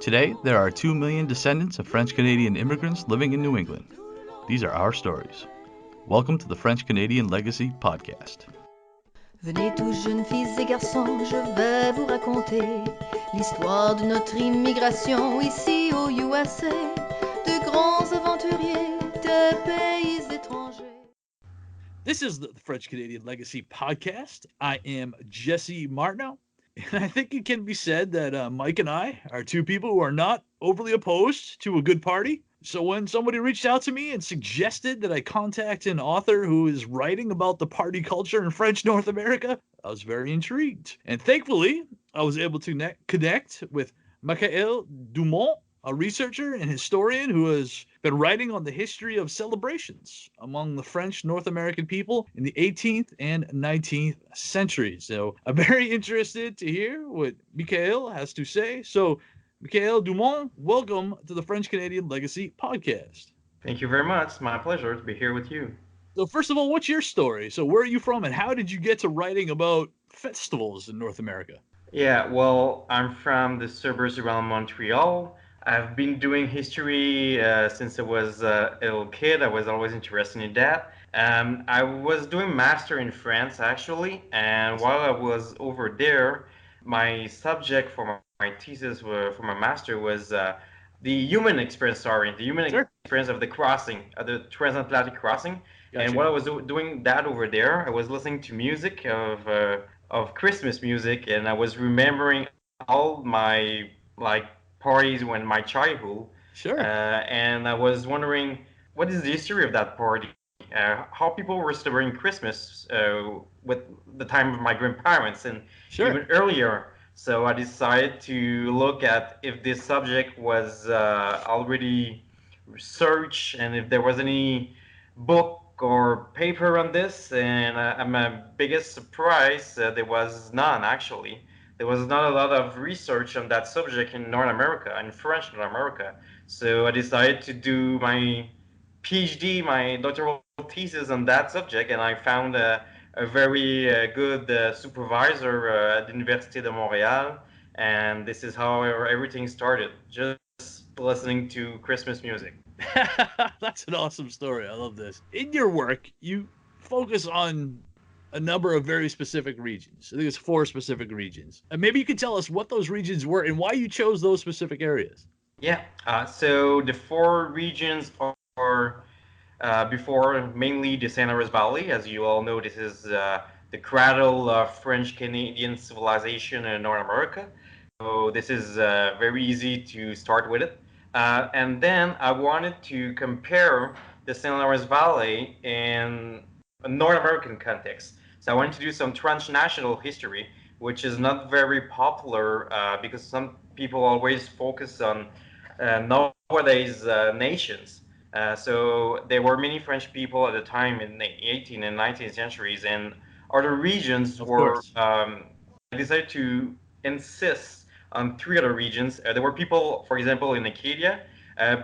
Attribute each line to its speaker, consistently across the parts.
Speaker 1: Today, there are 2 million descendants of French-Canadian immigrants living in New England. These are our stories. Welcome to the French-Canadian Legacy Podcast.
Speaker 2: Venez tous jeunes filles et garçons, je vais vous raconter l'histoire de notre immigration ici au USA, de grands aventuriers, de pays étrangers.
Speaker 3: This is the French Canadian Legacy Podcast. I am Jesse Martineau, and I think it can be said that Mike and I are two people who are not overly opposed to a good party. So when somebody reached out to me and suggested that I contact an author who is writing about the party culture in French North America, I was very intrigued. And thankfully, I was able to connect with Mikael Dumont, a researcher and historian who has been writing on the history of celebrations among the French North American people in the 18th and 19th centuries. So I'm very interested to hear what Mikael has to say. So Mikael Dumont, welcome to the French Canadian Legacy Podcast.
Speaker 4: Thank you very much. It's my pleasure to be here with you.
Speaker 3: So first of all, what's your story? So where are you from and how did you get to writing about festivals in North America?
Speaker 4: Yeah, well, I'm from the suburbs around Montreal. I've been doing history since I was a little kid. I was always interested in that. I was doing master in France actually, and while I was over there, my subject for my thesis for my master was the human experience, experience of the crossing, the transatlantic crossing. Gotcha. And while I was doing that over there, I was listening to music of Christmas music, and I was remembering all my parties when my childhood.
Speaker 3: Sure.
Speaker 4: And I was wondering, what is the history of that party? How people were celebrating Christmas with the time of my grandparents and even earlier. So I decided to look at if this subject was already researched and if there was any book or paper on this. And my biggest surprise, there was none actually. There was not a lot of research on that subject in North America, in French North America. So I decided to do my PhD, my doctoral thesis on that subject, and I found a very good supervisor at the Université de Montréal, and this is how everything started, just listening to Christmas music.
Speaker 3: That's an awesome story. I love this. In your work, you focus on a number of very specific regions. I think it's 4 specific regions. And maybe you could tell us what those regions were and why you chose those specific areas.
Speaker 4: Yeah, so the 4 regions are before mainly the St. Lawrence Valley. As you all know, this is the cradle of French-Canadian civilization in North America. So this is very easy to start with it. And then I wanted to compare the St. Lawrence Valley in a North American context. So I wanted to do some transnational history, which is not very popular because some people always focus on nowadays nations. So there were many French people at the time in the 18th and 19th centuries, and other regions decided to insist on 3 other regions. There were people, for example, in Acadia,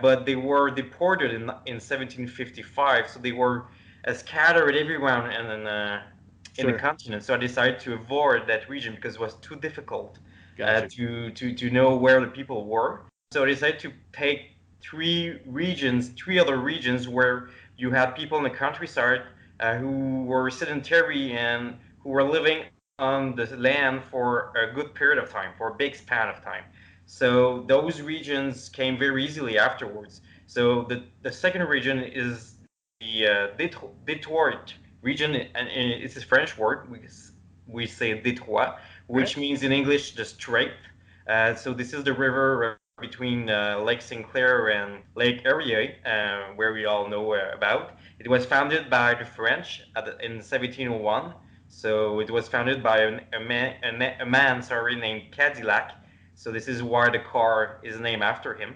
Speaker 4: but they were deported in 1755, so they were scattered everywhere in the continent. So I decided to avoid that region because it was too difficult to know where the people were. So I decided to take 3 other regions where you had people in the countryside who were sedentary and who were living on the land for a good period of time, for a big span of time. So those regions came very easily afterwards. So the second region is the Detroit region, and it's a French word. We say Détroit, which means in English the strait. So this is the river between Lake St. Clair and Lake Erie, where we all know about. It was founded by the French in 1701. So it was founded by a man named Cadillac. So this is why the car is named after him.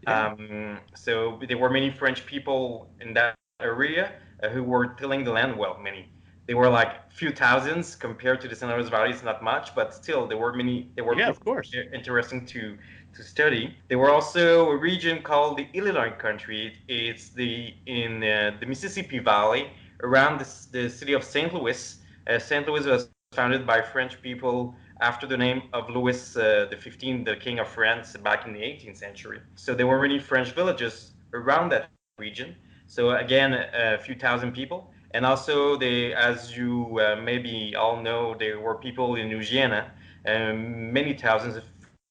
Speaker 4: Yeah. So there were many French people in that area who were tilling the land. Well, many. They were like few thousands compared to the St. Lawrence Valley. It's not much, but still there were many. There were
Speaker 3: of course
Speaker 4: interesting to study. There were also a region called the Illinois Country. It's in the Mississippi Valley around the city of St. Louis. St. Louis was founded by French people after the name of Louis the 15th, the King of France, back in the 18th century. So there were many French villages around that region. So again, a few thousand people. And also, they, as you maybe all know, there were people in Louisiana, many thousands of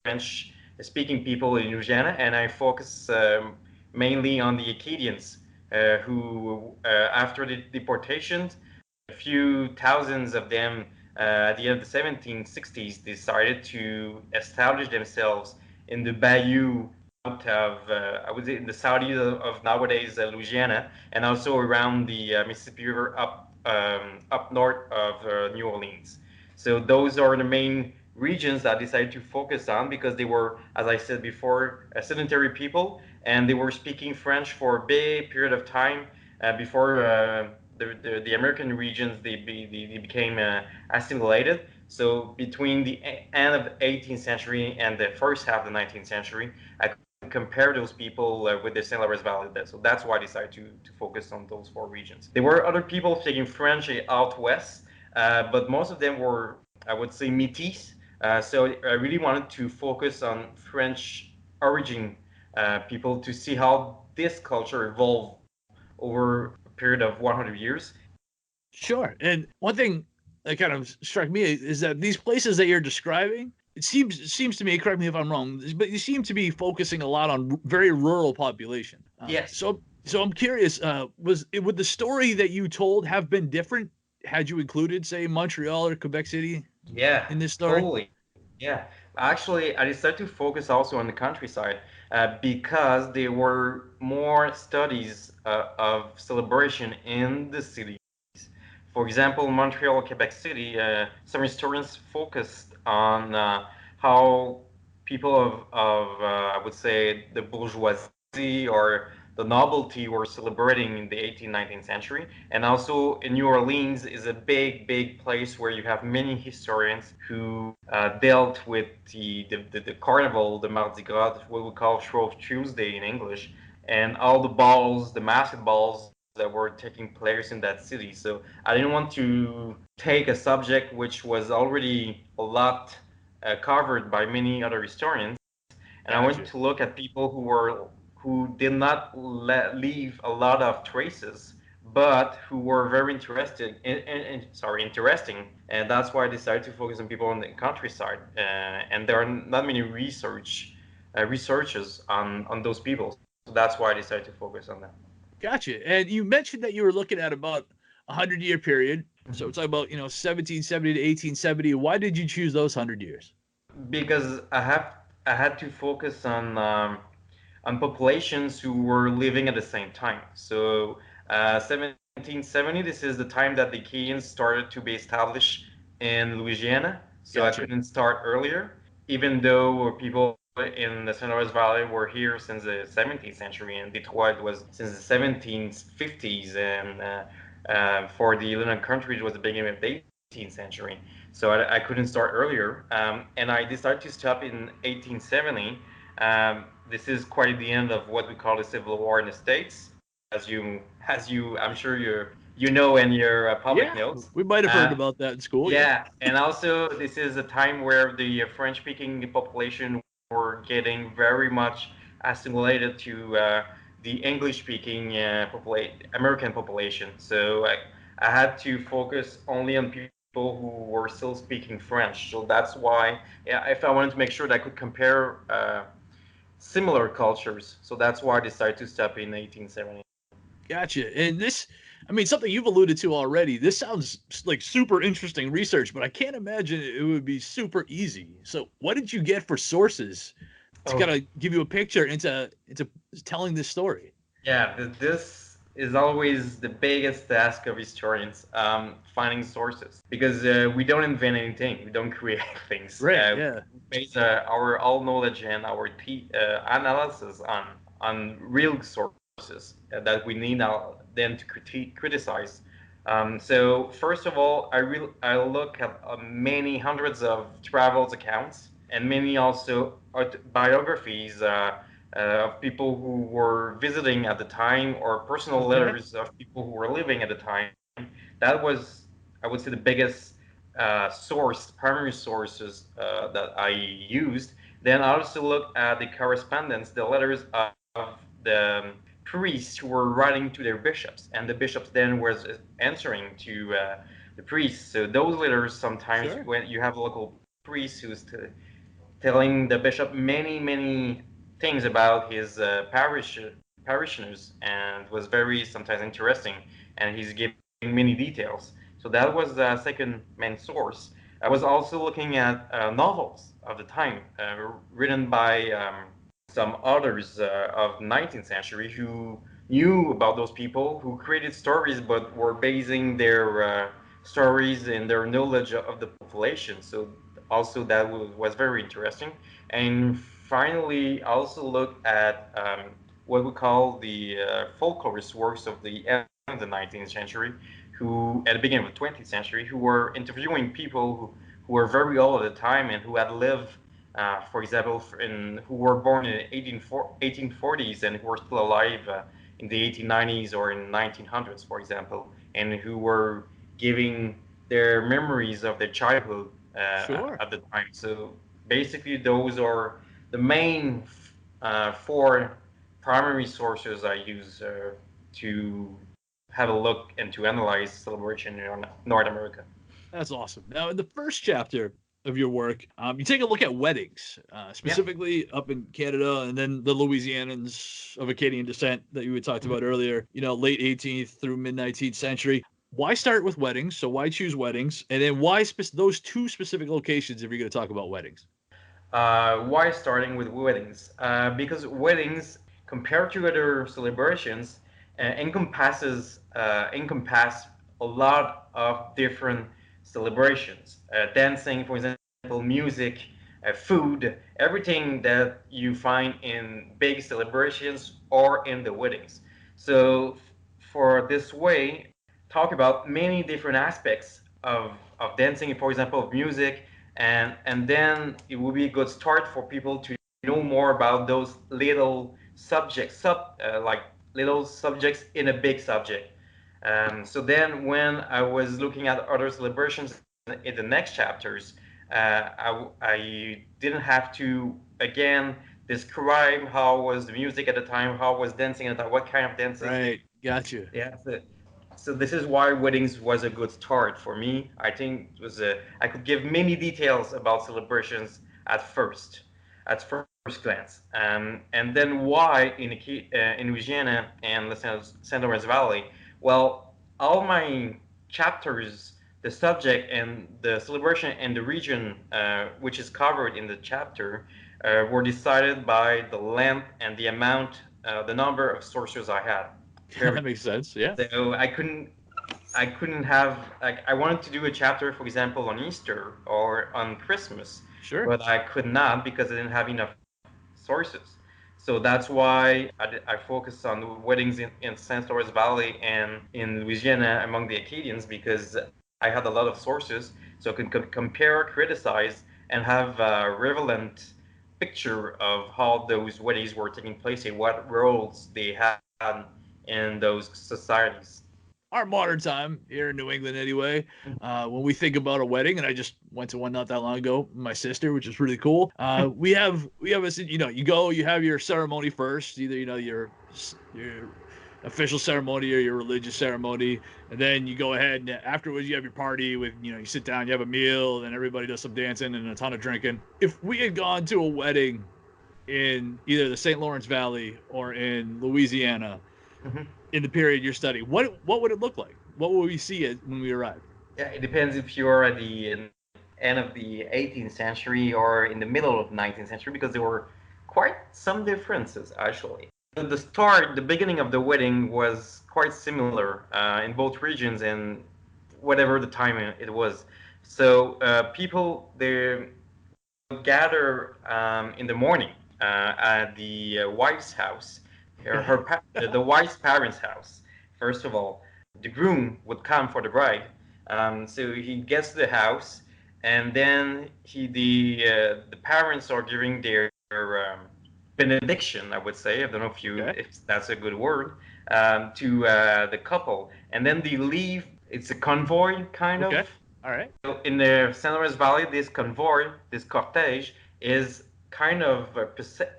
Speaker 4: French-speaking people in Louisiana, and I focus mainly on the Acadians, who, after the deportations, a few thousands of them at the end of the 1760s decided to establish themselves in the bayou out of, I would say, in the southeast of nowadays Louisiana, and also around the Mississippi River up north of New Orleans. So those are the main regions that I decided to focus on because they were, as I said before, sedentary people, and they were speaking French for a big period of time before the American regions they became assimilated. So between the end of the 18th century and the first half of the 19th century, I could compare those people with the St. Lawrence Valley. So that's why I decided to focus on those four regions. There were other people speaking French out west, but most of them were, I would say, métis. So I really wanted to focus on French origin people to see how this culture evolved over a period of 100 years.
Speaker 3: Sure. And one thing that kind of struck me is that these places that you're describing, it seems to me, correct me if I'm wrong, but you seem to be focusing a lot on very rural population.
Speaker 4: Yes.
Speaker 3: So I'm curious, would the story that you told have been different had you included, say, Montreal or Quebec City
Speaker 4: Yeah,
Speaker 3: in this story?
Speaker 4: totally. Yeah. Actually, I decided to focus also on the countryside because there were more studies of celebration in the cities. For example, Montreal, Quebec City, some historians focused on how people I would say, the bourgeoisie or the nobility were celebrating in the 18th, 19th century. And also in New Orleans is a big, big place where you have many historians who dealt with the carnival, the Mardi Gras, what we call Shrove Tuesday in English, and all the balls, the masked balls that were taking place in that city. So I didn't want to take a subject which was already a lot covered by many other historians, and I went
Speaker 3: Gotcha.
Speaker 4: to look at people who did not leave a lot of traces, but who were very interested interesting, and that's why I decided to focus on people in the countryside. And there are not many researches on those people, so that's why I decided to focus on that.
Speaker 3: Gotcha. And you mentioned that you were looking at about a 100-year period. So
Speaker 4: Mhm.
Speaker 3: it's about 1770 to 1870. Why did you choose those 100 years?
Speaker 4: Because I had to focus on populations who were living at the same time. So 1770, this is the time that the Acadians started to be established in Louisiana. So I
Speaker 3: Gotcha.
Speaker 4: couldn't start earlier, even though people in the St. Lawrence Valley were here since the 17th century, and Detroit was since the 1750s, and for the Illinois country, it was the beginning of the 18th century. So I couldn't start earlier, and I decided to stop in 1870. This is quite the end of what we call the Civil War in the States, I'm sure you know and your public
Speaker 3: Yeah,
Speaker 4: knows.
Speaker 3: we might have heard
Speaker 4: Uh,
Speaker 3: about that in school. Yeah.
Speaker 4: yeah, and also this is a time where the French-speaking population were getting very much assimilated to the English-speaking American population. So I had to focus only on people who were still speaking French. So that's why, yeah, if I wanted to make sure that I could compare similar cultures, so that's why I decided to step in 1870.
Speaker 3: Gotcha. And this, I mean, something you've alluded to already. This sounds like super interesting research, but I can't imagine it would be super easy. So, what did you get for sources to kind
Speaker 4: Oh,
Speaker 3: of give you a picture into telling this story?
Speaker 4: yeah, this is always the biggest task of historians, finding sources, because we don't invent anything, we don't create things.
Speaker 3: Right. Yeah.
Speaker 4: We base our all knowledge and our analysis on real sources that we need now then to criticize. So first of all, I look at many hundreds of travels accounts and many also biographies of people who were visiting at the time, or personal
Speaker 3: Okay.
Speaker 4: letters of people who were living at the time. That was, I would say, the biggest primary sources that I used. Then I also looked at the correspondence, the letters of the priests who were writing to their bishops, and the bishops then was answering to the priests. So those letters sometimes,
Speaker 3: Sure.
Speaker 4: when you have a local priest who's telling the bishop many things about his parishioners, and was very sometimes interesting, and he's giving many details. So that was the second main source. I was also looking at novels of the time, written by some authors of 19th century who knew about those people, who created stories but were basing their stories and their knowledge of the population. So also that was very interesting. And finally, also look at what we call the folklorist works of the end of the 19th century, who at the beginning of the 20th century, who were interviewing people who were very old at the time and who had lived, for example, who were born in 1840s and who were still alive in the 1890s or in 1900s, for example, and who were giving their memories of their childhood
Speaker 3: Sure.
Speaker 4: at the time. So basically, those are the main four primary sources I use to have a look and to analyze celebration in North America.
Speaker 3: That's awesome. Now, in the first chapter of your work, you take a look at weddings,
Speaker 4: Yeah.
Speaker 3: specifically up in Canada, and then the Louisianans of Acadian descent that you had talked
Speaker 4: Mhm.
Speaker 3: about earlier. Late 18th through mid 19th century. Why start with weddings? So why choose weddings, and then why those two specific locations if you're going to talk about weddings?
Speaker 4: Why starting with weddings? Because weddings, compared to other celebrations, encompass a lot of different celebrations. Dancing, for example, music, food, everything that you find in big celebrations or in the weddings. So for this way, talk about many different aspects of dancing, for example, of music, and then it will be a good start for people to know more about those little subjects, like little subjects in a big subject. So then, when I was looking at other celebrations in the next chapters, I didn't have to again describe how was the music at the time, how was dancing at the time, what kind of dances they.
Speaker 3: Right. Gotcha.
Speaker 4: Yeah, so this is why weddings was a good start for me. I think it was I could give many details about celebrations at first glance, and then why in Louisiana and the San Lorenzo Valley. Well, all my chapters, the subject and the celebration and the region which is covered in the chapter were decided by the length and the amount, the number of sources I had. Very.
Speaker 3: That makes sense. Yeah.
Speaker 4: So I couldn't have, like, I wanted to do a chapter, for example, on Easter or on Christmas,
Speaker 3: Sure.
Speaker 4: but I could not because I didn't have enough sources. So that's why I focused on weddings in St. Lawrence Valley and in Louisiana among the Acadians, because I had a lot of sources, so I could compare, criticize, and have a relevant picture of how those weddings were taking place and what roles they had in those societies.
Speaker 3: Our modern time here in New England, anyway. When we think about a wedding, and I just went to one not that long ago, with my sister, which is really cool. We have a you go, you have your ceremony first, either your official ceremony or your religious ceremony, and then you go ahead and afterwards you have your party with you sit down, you have a meal, and everybody does some dancing and a ton of drinking. If we had gone to a wedding in either the St. Lawrence Valley or in Louisiana
Speaker 4: Mhm.
Speaker 3: in the period you're studying, what would it look like? What will we see when we arrive?
Speaker 4: Yeah, it depends if you're at the end of the 18th century or in the middle of the 19th century, because there were quite some differences actually. The beginning of the wedding was quite similar in both regions and whatever the time it was. So people they would gather in the morning at the wife's house, the wife's parents' house. First of all, the groom would come for the bride. So he gets to the house, and then the parents are giving their benediction. I would say, I don't know
Speaker 3: Okay.
Speaker 4: if that's a good word, to the couple, and then they leave. It's a convoy kind of.
Speaker 3: Okay. All right.
Speaker 4: So in the San Lorenzo Valley, this convoy, this cortege, is kind of a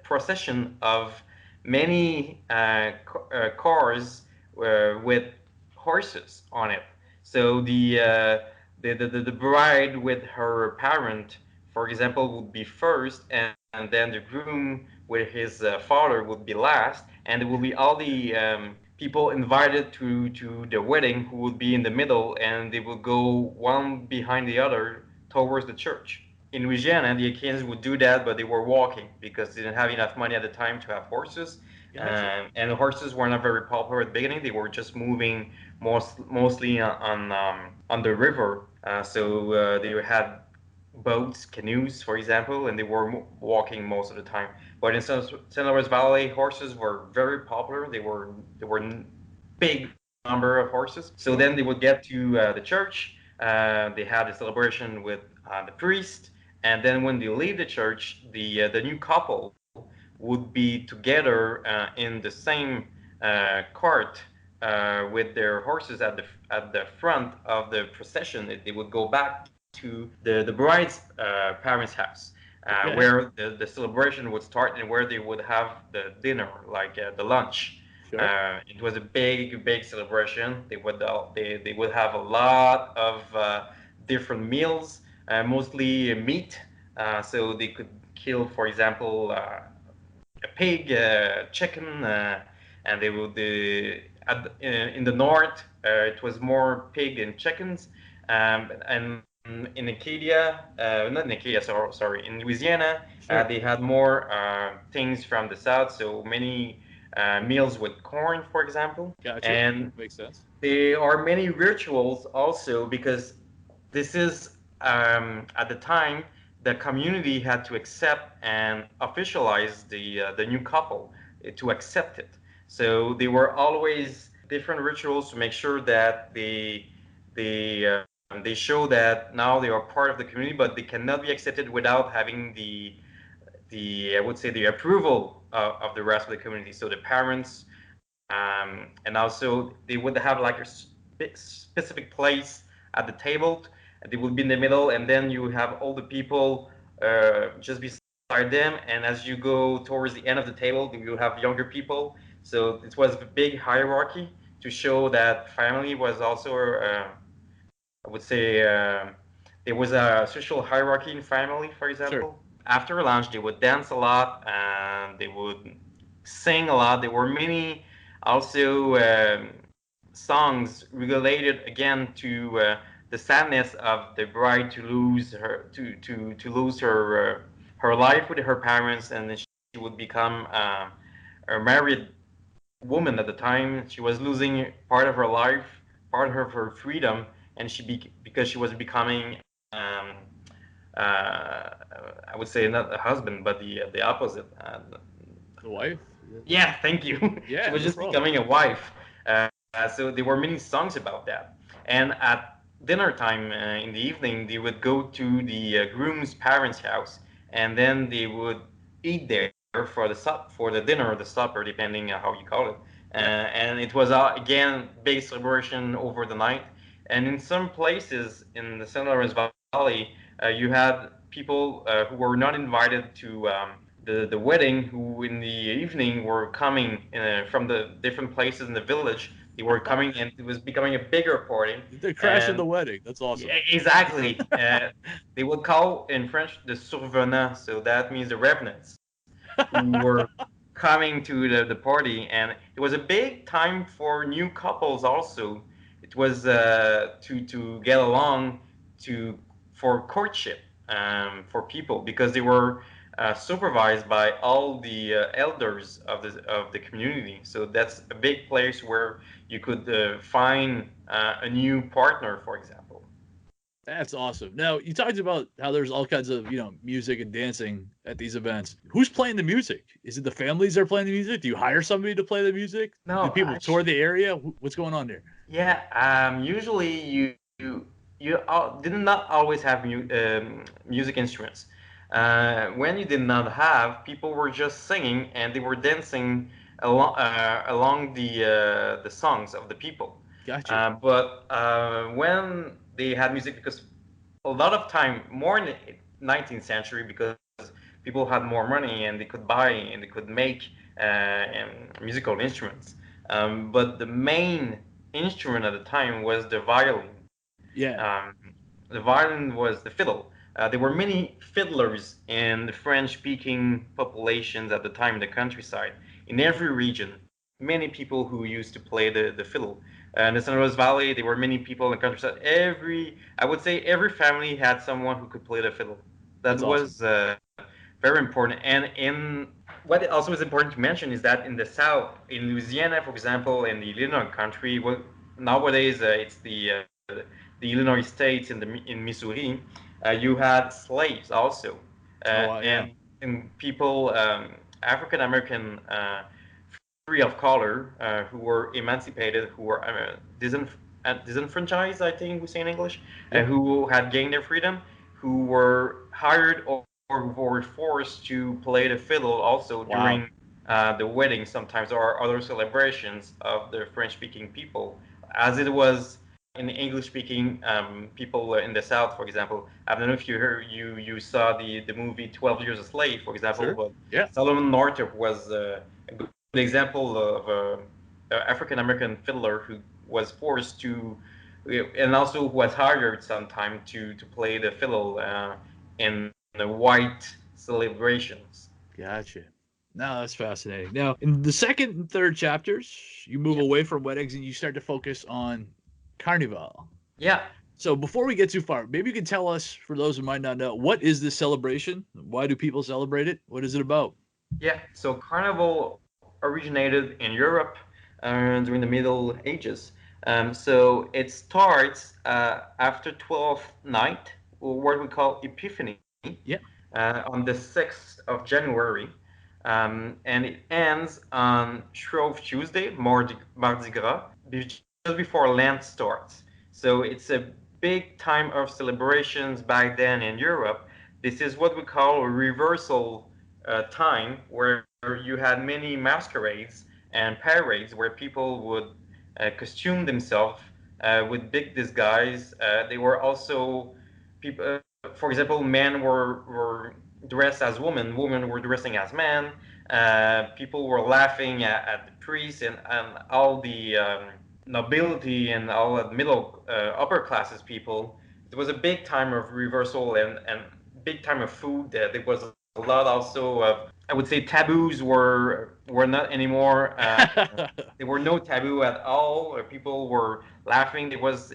Speaker 4: procession of many cars with horses on it. So the bride with her parent, for example, would be first, and then the groom with his father would be last, and there will be all the people invited to the wedding who would be in the middle, and they would go one behind the other towards the church. In Louisiana, the Acadians would do that, but they were walking because they didn't have enough money at the time to have horses.
Speaker 3: Gotcha.
Speaker 4: And the horses were not very popular at the beginning. They were just moving mostly on the river. So they had boats, canoes, for example, and they were walking most of the time. But in San Luis Valley, horses were very popular. They were big number of horses. So then they would get to the church. They had a celebration with the priest, and then when they leave the church, the new couple would be together in the same cart with their horses at the front of the procession. They would go back to the bride's parents' house,
Speaker 3: Okay.
Speaker 4: where the celebration would start and where they would have the dinner, like the lunch.
Speaker 3: Sure.
Speaker 4: It was a big celebration. They would have a lot of different meals, mostly meat. So they could kill, for example, a pig, chicken, and they would in the north it was more pig and chickens, and in Acadia, not in Acadia, sorry, in Louisiana,
Speaker 3: Sure.
Speaker 4: they had more things from the south, so many meals with corn, for example,
Speaker 3: Gotcha.
Speaker 4: and
Speaker 3: Makes sense.
Speaker 4: there are many rituals also because this is at the time the community had to accept and officialize the new couple to accept it. So there were always different rituals to make sure that they show that now they are part of the community, but they cannot be accepted without having the I would say the approval of the rest of the community. So the parents, and also they would have like a specific place at the table. They would be in the middle, and then you have all the people just beside them. And as you go towards the end of the table, you have younger people. So it was a big hierarchy to show that family was also, I would say, there was a social hierarchy in family, for example.
Speaker 3: Sure.
Speaker 4: After lunch, they would dance a lot, and they would sing a lot. There were many also songs related again to the sadness of the bride to lose her life with her parents, and then she would become a married woman at the time. She was losing part of her life, part of her freedom, and because she was becoming I would say not a husband, but the opposite.
Speaker 3: The wife.
Speaker 4: Yeah, thank you.
Speaker 3: Yeah,
Speaker 4: She was
Speaker 3: no
Speaker 4: just
Speaker 3: problem.
Speaker 4: becoming a wife. So there were many songs about that. And at dinner time in the evening, they would go to the groom's parents' house, and then they would eat there for the dinner or the supper, depending on how you call it. And it was again big celebration over the night. And in some places in the San Lawrence Valley, you had people who were not invited to the wedding, who in the evening were coming from the different places in the village. They were coming, and it was becoming a bigger party.
Speaker 3: The crash of
Speaker 4: And
Speaker 3: the wedding. That's awesome.
Speaker 4: yeah, exactly. They would call in French the survenants, so that means the revenants who were coming to the party. And it was a big time for new couples also. It was to get along to for courtship for people because they were supervised by all the elders of the community. So that's a big place where you could find a new partner, for example.
Speaker 3: That's awesome. Now, you talked about how there's all kinds of, music and dancing at these events. Who's playing the music? Is it the families that are playing the music? Do you hire somebody to play the music? Do
Speaker 4: No,
Speaker 3: people tour the area? What's going on there?
Speaker 4: yeah. Usually did not always have music instruments. When you did not have, people were just singing and they were dancing along the songs of the people.
Speaker 3: Gotcha.
Speaker 4: But when they had music, because a lot of time, more in the 19th century, because people had more money and they could buy and they could make musical instruments. But the main instrument at the time was the violin.
Speaker 3: Yeah.
Speaker 4: Um, the violin was the fiddle. There were many fiddlers in the French-speaking populations at the time in the countryside. In every region, many people who used to play the fiddle. In the San Rose Valley, there were many people in the countryside. I would say every family had someone who could play the fiddle. That
Speaker 3: That's awesome.
Speaker 4: was very important. And in what also is important to mention is that in the South, in Louisiana, for example, in the Illinois country, well, nowadays it's the Illinois states in Missouri, you had slaves also,
Speaker 3: Oh, yeah.
Speaker 4: and people, African American, free of color, who were emancipated, who were disenfranchised, I think we say in English,
Speaker 3: Yeah.
Speaker 4: who had gained their freedom, who were hired or were forced to play the fiddle also
Speaker 3: Wow.
Speaker 4: during the weddings sometimes or other celebrations of the French-speaking people, as it was in English-speaking people in the South, for example. I don't know if you saw the movie 12 Years a Slave, for example,
Speaker 3: Sure.
Speaker 4: but
Speaker 3: Yeah.
Speaker 4: Solomon Northup was a good example of a African American fiddler who was forced to, and also who was hired sometime to play the fiddle in the white celebrations.
Speaker 3: Gotcha. No, that's fascinating. Now, in the second and third chapters, you move
Speaker 4: Yeah.
Speaker 3: away from weddings and you start to focus on Carnival.
Speaker 4: Yeah.
Speaker 3: So, before we get too far, maybe you can tell us, for those who might not know, what is this celebration? Why do people celebrate it? What is it about?
Speaker 4: Yeah, so Carnival originated in Europe during the Middle Ages. So it starts after 12th night, or what we call Epiphany,
Speaker 3: Yeah.
Speaker 4: on the 6th of January. And it ends on Shrove Tuesday, Mardi Gras, just before Lent starts. So it's a big time of celebrations back then in Europe. This is what we call a reversal time, where you had many masquerades and parades where people would costume themselves with big disguise. They were also people. For example, men were dressed as women were dressing as men. People were laughing at the priests and all the nobility and all the middle upper classes people. It was a big time of reversal and big time of food. There was a lot also of, I would say, taboos were not anymore. There were no taboo at all. People were laughing. It was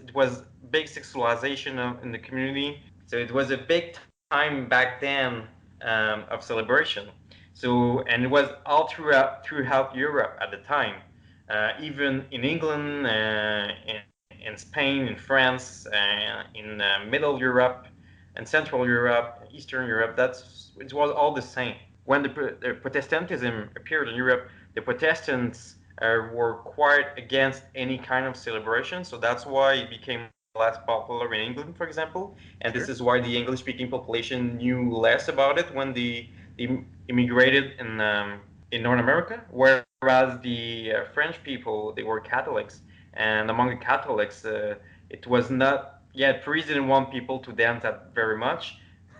Speaker 4: big sexualization in the community. So it was a big time back then of celebration. So and it was all throughout Europe at the time, even in England, in Spain, in France, in Middle Europe, and Central Europe, Eastern Europe. It was all the same. When the Protestantism appeared in Europe, the Protestants were quite against any kind of celebration. So that's why it became less popular in England, for example. And this is
Speaker 3: Sure.
Speaker 4: why the English-speaking population knew less about it when they immigrated in North America, whereas the French people, they were Catholics, and among the Catholics, it was not. Yeah, priests didn't want people to dance that very much,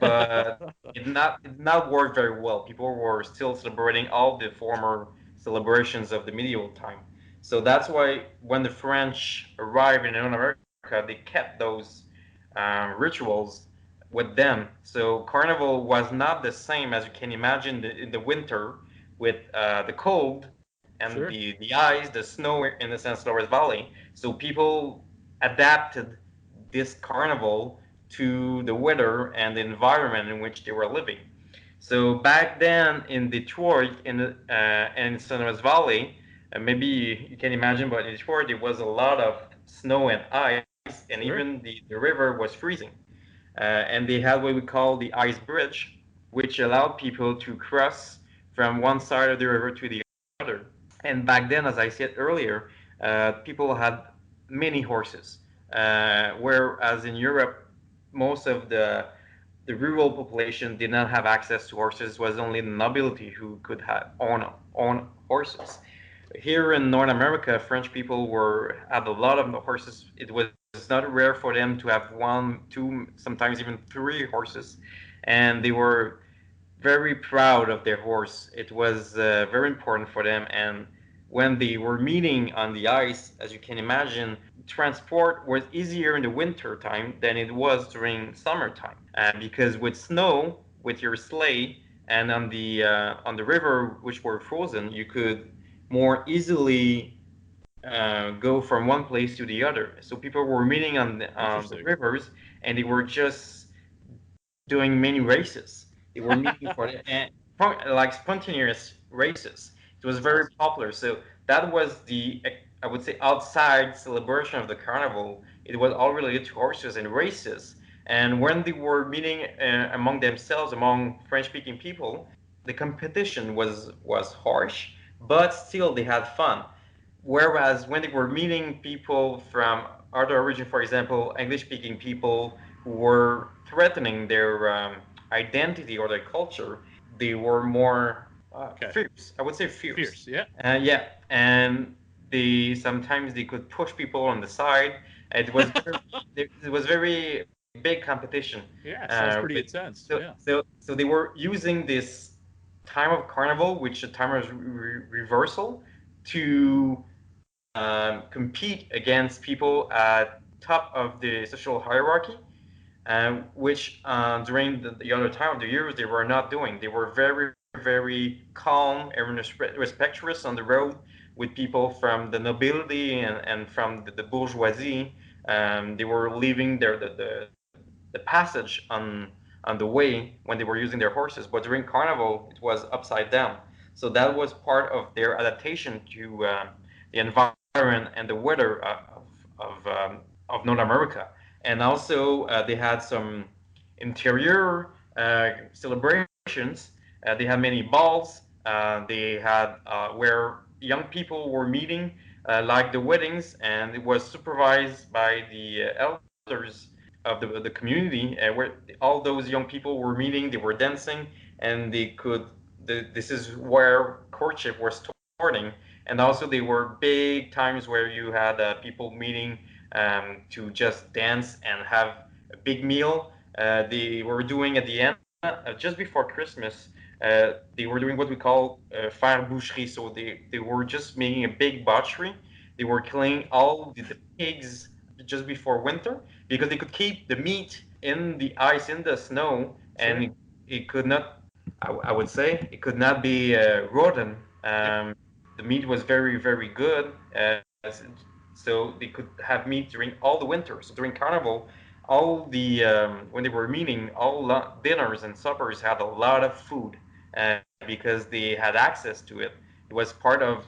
Speaker 4: but it did not work very well. People were still celebrating all the former celebrations of the medieval time. So that's why when the French arrived in North America, they kept those rituals with them. So Carnival was not the same as you can imagine in the winter with the cold and
Speaker 3: Sure.
Speaker 4: the ice, the snow in the San Flores Valley. So people adapted this carnival to the weather and the environment in which they were living. So back then in Detroit, in San Luis Valley, maybe you can imagine, but in Detroit there was a lot of snow and ice, and even
Speaker 3: Sure.
Speaker 4: the river was freezing. And they had what we call the ice bridge, which allowed people to cross from one side of the river to the other. And back then, as I said earlier, people had many horses, whereas in Europe, most of the rural population did not have access to horses. It was only the nobility who could own horses. Here in North America, French people had a lot of horses. It was not rare for them to have one, two, sometimes even three horses, and they were very proud of their horse. It was very important for them. And when they were meeting on the ice, as you can imagine, transport was easier in the winter time than it was during summertime. Because with snow, with your sleigh, and on the river which were frozen, you could more easily go from one place to the other. So people were meeting on the
Speaker 3: Interesting.
Speaker 4: rivers, and they were just doing many races. They were meeting for it, and like spontaneous races. It was
Speaker 3: That's
Speaker 4: very
Speaker 3: awesome.
Speaker 4: popular. So that was the, I would say, outside celebration of the carnival. It was all related to horses and races. And when they were meeting among themselves, among French-speaking people, the competition was harsh, but still they had fun. Whereas when they were meeting people from other origin, for example, English-speaking people who were threatening their identity or their culture, they were more
Speaker 3: Okay.
Speaker 4: fierce. I would say fierce.
Speaker 3: Fierce. Yeah.
Speaker 4: Yeah, and they sometimes they could push people on the side. It was very, it was very big competition.
Speaker 3: Yeah. Sounds
Speaker 4: With
Speaker 3: pretty intense.
Speaker 4: so
Speaker 3: Yeah.
Speaker 4: so so they were using this time of carnival, which the time of reversal, to compete against people at top of the social hierarchy, which during the other time of the years they were not doing. They were very, very calm and respectful on the road with people from the nobility and from the bourgeoisie. They were leaving the passage on the way when they were using their horses. But during Carnival, it was upside down. So that was part of their adaptation to the environment and the weather of North America. And also, they had some interior celebrations. They had many balls. They had where young people were meeting, like the weddings, and it was supervised by the elders of the community, where all those young people were meeting, they were dancing, and they could. This is where courtship was starting, and also they were big times where you had people meeting to just dance and have a big meal. They were doing at the end, just before Christmas, they were doing what we call faire boucherie. So they were just making a big butchery. They were killing all the pigs just before winter because they could keep the meat in the ice, in the snow, and
Speaker 3: Sure.
Speaker 4: it could not, I would say, it could not be rotten.
Speaker 3: Yep.
Speaker 4: The meat was very, very good. So they could have meat during all the winter. So during Carnival, all the when they were meeting, all dinners and suppers had a lot of food because they had access to it. It was part of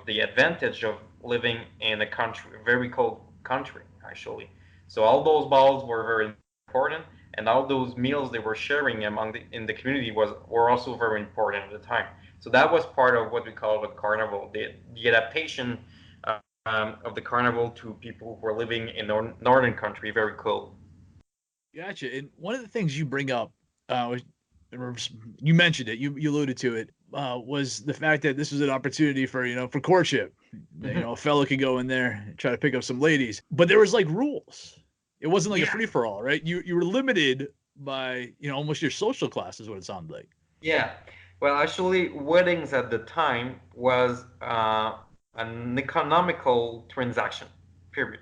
Speaker 4: the advantage of living in a country, very cold country, actually. So all those balls were very important, and all those meals they were sharing in the community were also very important at the time. So that was part of what we call the carnival, the adaptation of the carnival to people who were living in northern country, very cold.
Speaker 3: Gotcha. And one of the things you bring up, was- you mentioned it, you alluded to it, was the fact that this was an opportunity for for courtship. A fellow could go in there and try to pick up some ladies, but there was like rules. It wasn't like a
Speaker 4: Yeah,
Speaker 3: free for all, right? You were limited by almost your social class is what it sounded like.
Speaker 4: yeah. Well, actually, weddings at the time was an economical transaction. Period.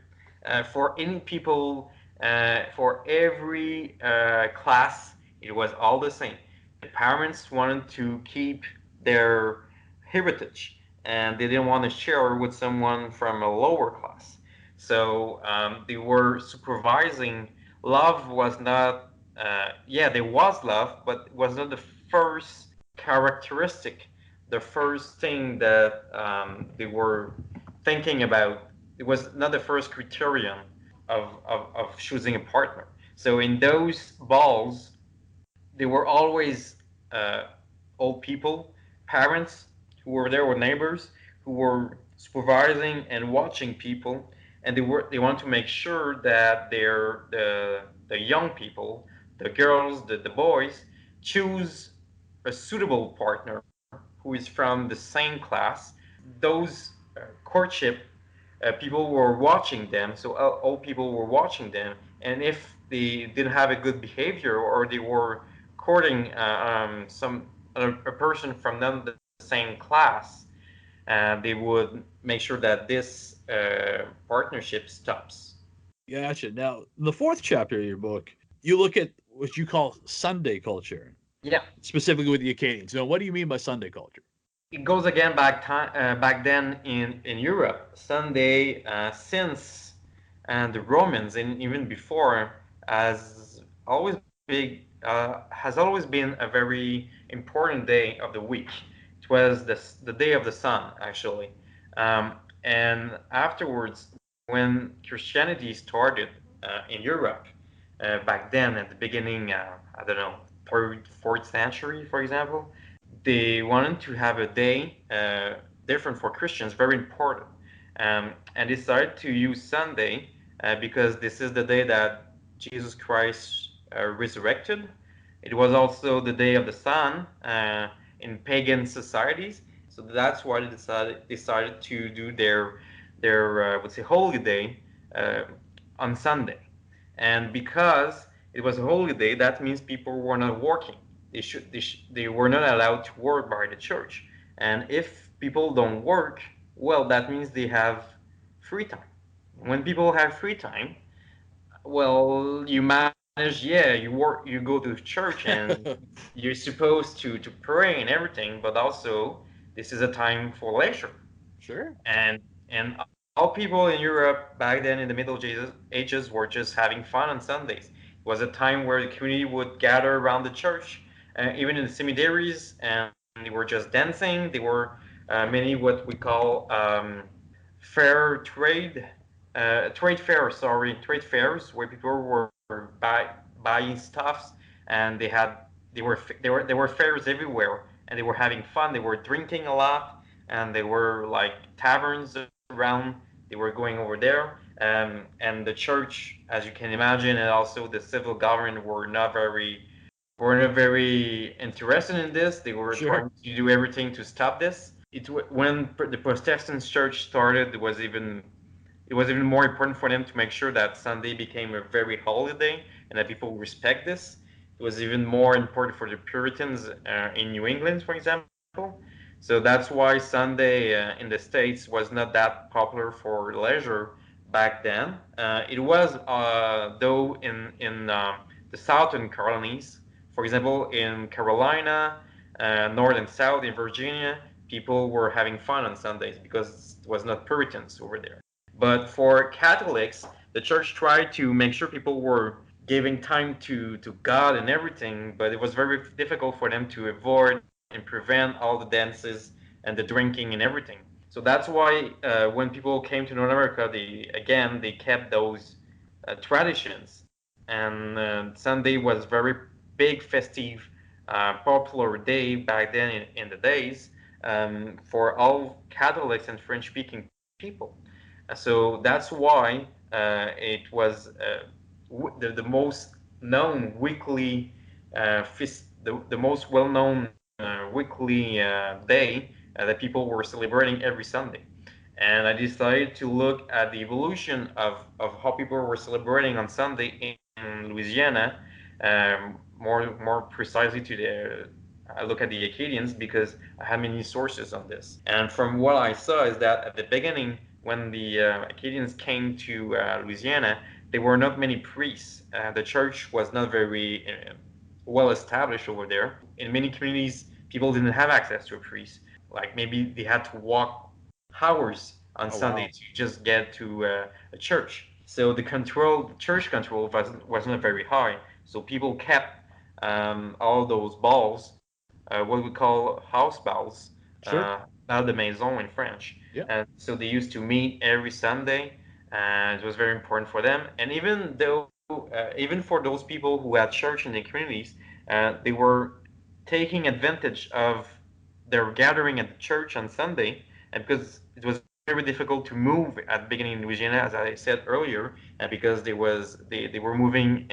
Speaker 4: For any people, for every class, it was all the same. The parents wanted to keep their heritage, and they didn't want to share with someone from a lower class. So they were supervising. Love was not, yeah, there was love, but it was not the first characteristic, the first thing that they were thinking about. It was not the first criterion of choosing a partner. So in those balls, they were always uh, old people, parents who were there with neighbors who were supervising and watching people, and they want to make sure that the young people, the girls, the boys, choose a suitable partner who is from the same class. Those courtship people were watching them. So all people were watching them, and if they didn't have a good behavior or they were courting some a person from them the same class, they would make sure that this partnership stops.
Speaker 3: Gotcha. Now, in the fourth chapter of your book, you look at what you call Sunday culture,
Speaker 4: Yeah,
Speaker 3: specifically with the Acadians. Now, what do you mean by Sunday culture?
Speaker 4: it goes again back then in Europe. Sunday, since and the Romans and even before, always has always been a very important day of the week. It was the day of the sun, actually. And afterwards, when Christianity started in Europe, back then at the beginning, I don't know, third, fourth century, for example, they wanted to have a day different for Christians, very important, and decided to use Sunday because this is the day that Jesus Christ resurrected. It was also the day of the sun in pagan societies, so that's why they decided to do their would say holy day uh, on Sunday, and because it was a holy day, that means people were not working. They were not allowed to work by the church, and if people don't work, well, that means they have free time. When people have free time, well, you manage, yeah, you go to church and you're supposed to pray and everything, but also this is a time for leisure.
Speaker 3: Sure.
Speaker 4: And all people in Europe back then in the Middle Ages were just having fun on Sundays. It was a time where the community would gather around the church, even in the cemeteries, and they were just dancing. There were many what we call fair trade fairs, sorry, trade fairs where people were buying stuffs, and there were fairs everywhere, and they were having fun. They were drinking a lot, and they were like taverns around. They were going over there, and the church, as you can imagine, and also the civil government were not very interested in this. They were
Speaker 3: Sure.
Speaker 4: trying to do everything to stop this. When the Protestant church started, it was even more important for them to make sure that Sunday became a very holiday and that people respect this. It was even more important for the Puritans in New England, for example. So that's why Sunday in the States was not that popular for leisure back then. It was, though, in the southern colonies, for example, in Carolina, North and South, in Virginia, people were having fun on Sundays because it was not Puritans over there. But for Catholics, the church tried to make sure people were giving time to God and everything, but it was very difficult for them to avoid and prevent all the dances and the drinking and everything. So that's why when people came to North America, they kept those traditions, and Sunday was very big, festive, popular day back then in the days for all Catholics and French-speaking people. So that's why it was the most known weekly the most well-known weekly day that people were celebrating every Sunday. And I decided to look at the evolution of how people were celebrating on Sunday in Louisiana, more precisely to the I look at the Acadians because I have many sources on this. And from what I saw is that at the beginning, when the Acadians came to Louisiana, there were not many priests. The church was not very well established over there. In many communities, people didn't have access to a priest. Like maybe they had to walk hours on
Speaker 3: Oh,
Speaker 4: Sunday
Speaker 3: wow.
Speaker 4: to just get to a church. So church control was not very high. So people kept all those balls, what we call house balls,
Speaker 3: Sure.
Speaker 4: bal de maison in French.
Speaker 3: Yeah.
Speaker 4: And so they used to meet every Sunday, and it was very important for them. And even for those people who had church in their communities, they were taking advantage of their gathering at the church on Sunday, and because it was very difficult to move at the beginning in Louisiana, as I said earlier, because they were moving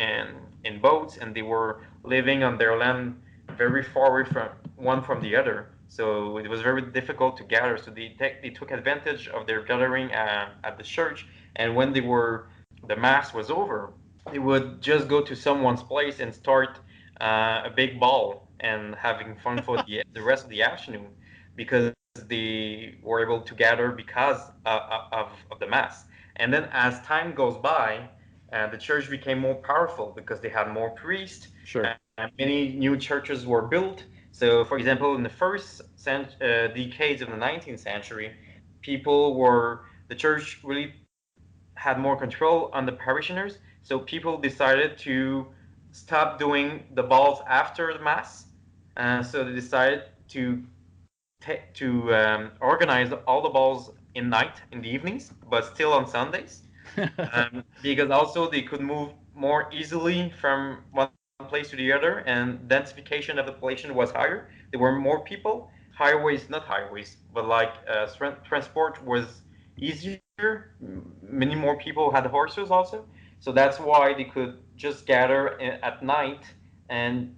Speaker 4: in boats and they were living on their land very far away from one from the other. So it was very difficult to gather. So they took advantage of their gathering at the church, and when the mass was over, they would just go to someone's place and start a big ball and having fun for the rest of the afternoon because they were able to gather because of the mass. And then as time goes by, the church became more powerful because they had more priests.
Speaker 3: Sure.
Speaker 4: Many new churches were built. So, for example, in the first decades of the 19th century, the church really had more control on the parishioners. So people decided to stop doing the balls after the mass. So they decided to organize all the balls in night in the evenings, but still on Sundays, because also they could move more easily from one place to the other, and densification of the population was higher. There were more people. Highways, not highways, but like transport was easier. Many more people had horses also, so that's why they could just gather at night and